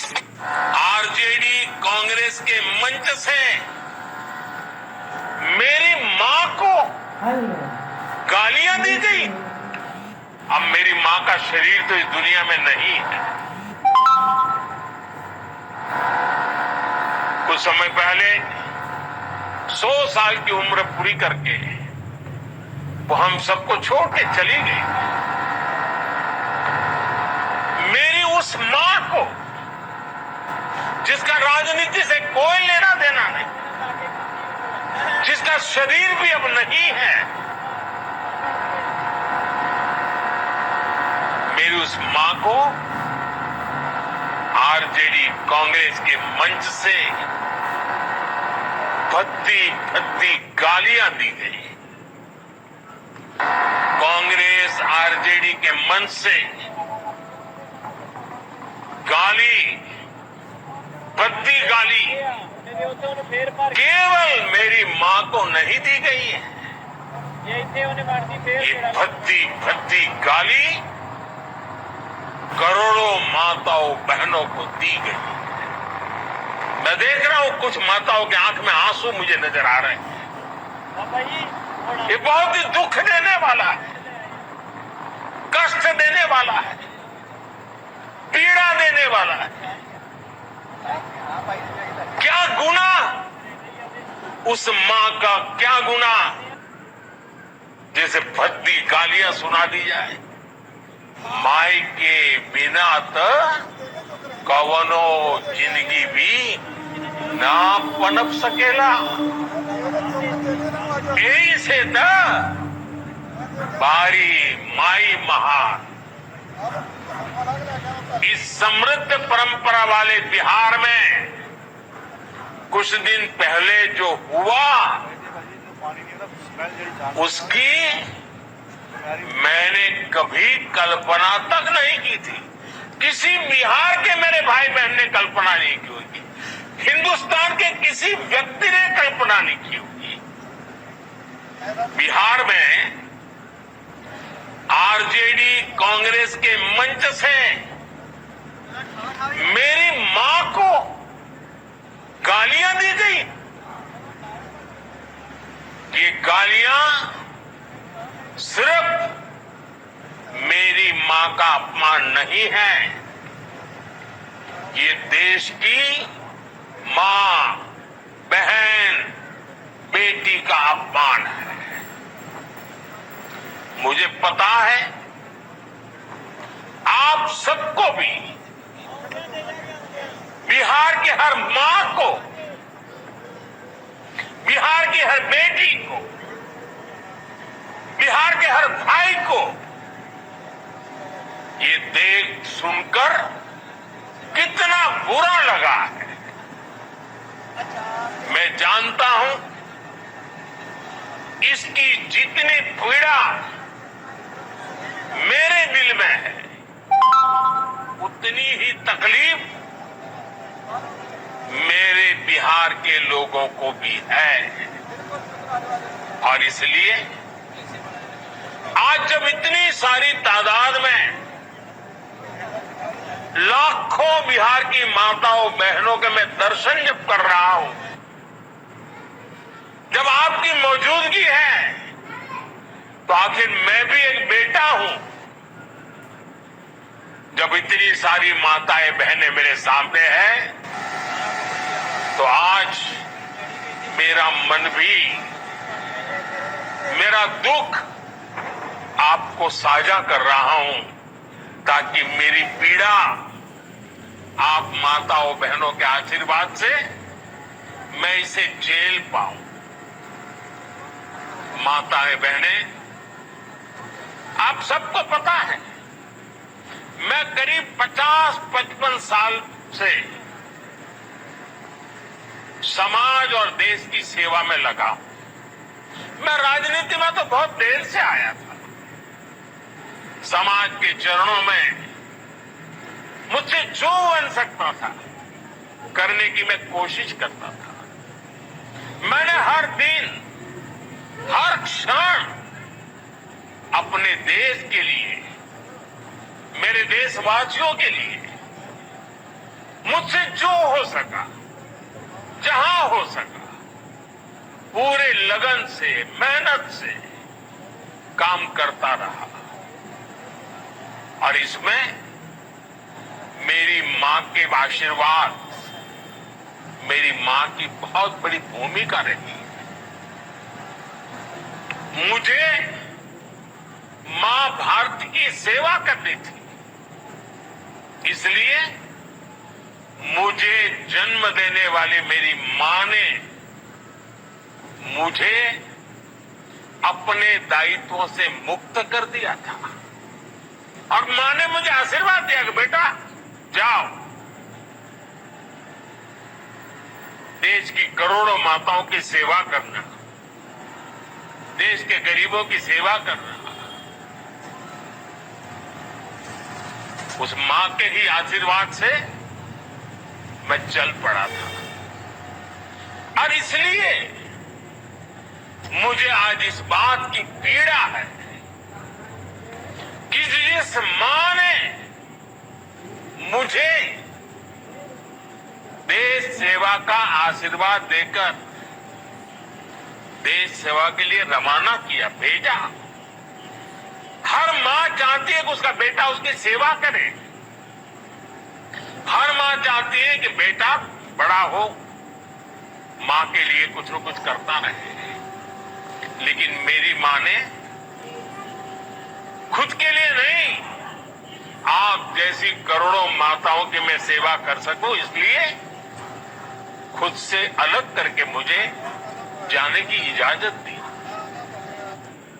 RJD Congress के मंच से मेरी मां को गालियां दी गई। अब मेरी मां का शरीर तो इस दुनिया में नहीं है। कुछ समय पहले 100 साल की उम्र पूरी करके वो हम सबको छोड़ के चली गई। मेरी उस मां को, जिसका राजनीति से कोई लेना देना नहीं, जिसका शरीर भी अब नहीं है, मेरी उस मां को आरजेडी कांग्रेस के मंच से भद्दी भद्दी गालियां दी गई। कांग्रेस आरजेडी के मंच से गाली, भद्दी गाली केवल मेरी मां को नहीं दी गई है, ये भद्दी भद्दी गाली करोड़ों माताओं बहनों को दी गई। मैं देख रहा हूं कुछ माताओं के आंख में आंसू मुझे नजर आ रहे हैं। ये बहुत ही दुख देने वाला है, कष्ट देने वाला है, पीड़ा देने वाला है। क्या गुनाह उस मां का, क्या गुनाह जैसे भद्दी गालियां सुना दी जाए। माई के बिना तो कवनो जिंदगी भी ना पनप सकेला। यही से न बारी माई महान। इस समृद्ध परंपरा वाले बिहार में कुछ दिन पहले जो हुआ, उसकी मैंने कभी कल्पना तक नहीं की थी। किसी बिहार के मेरे भाई बहन ने कल्पना नहीं की होगी, हिंदुस्तान के किसी व्यक्ति ने कल्पना नहीं की होगी। बिहार में आरजेडी कांग्रेस के मंच से मेरी मां को गालियां दी गई। ये गालियां सिर्फ मेरी मां का अपमान नहीं है, ये देश की मां, बहन, बेटी का अपमान है। मुझे पता है आप सबको भी, बिहार की हर मां को, बिहार की हर बेटी को, बिहार के हर भाई को ये देख सुनकर कितना बुरा लगा है। मैं जानता हूं इसकी जितनी पीड़ा मेरे दिल में है, उतनी ही तकलीफ मेरे बिहार के लोगों को भी है। और इसलिए आज जब इतनी सारी तादाद में लाखों बिहार की माताओं बहनों के मैं दर्शन जब कर रहा हूं, जब आपकी मौजूदगी है, तो आखिर मैं भी एक बेटा हूं। जब इतनी सारी माताएं बहनें मेरे सामने हैं, तो आज मेरा मन भी, मेरा दुख आपको साझा कर रहा हूं, ताकि मेरी पीड़ा आप माताओं बहनों के आशीर्वाद से मैं इसे झेल पाऊं। माताएं बहनें, आप सबको पता है मैं करीब 50-55 साल से समाज और देश की सेवा में लगा हूं। मैं राजनीति में तो बहुत देर से आया था। समाज के चरणों में मुझसे जो बन सकता था करने की मैं कोशिश करता था। मैंने हर दिन, हर क्षण अपने देश के लिए, मेरे देशवासियों के लिए मुझसे जो हो सका, जहां हो सका, पूरे लगन से, मेहनत से काम करता रहा। और इसमें मेरी मां के आशीर्वाद, मेरी मां की बहुत बड़ी भूमिका रही है। मुझे मां भारती की सेवा करनी थी, इसलिए मुझे जन्म देने वाली मेरी मां ने मुझे अपने दायित्वों से मुक्त कर दिया था। और मां ने मुझे आशीर्वाद दिया कि बेटा जाओ, देश की करोड़ों माताओं की सेवा करना, देश के गरीबों की सेवा करना। उस मां के ही आशीर्वाद से मैं चल पड़ा था। और इसलिए मुझे आज इस बात की पीड़ा है कि जिस मां ने मुझे देश सेवा का आशीर्वाद देकर देश सेवा के लिए रवाना किया, भेजा। हर मां चाहती है कि उसका बेटा उसकी सेवा करे। हर मां चाहती है कि बेटा बड़ा हो, मां के लिए कुछ न कुछ करता रहे। लेकिन मेरी मां ने खुद के लिए नहीं, आप जैसी करोड़ों माताओं की मैं सेवा कर सकूं, इसलिए खुद से अलग करके मुझे जाने की इजाजत दी।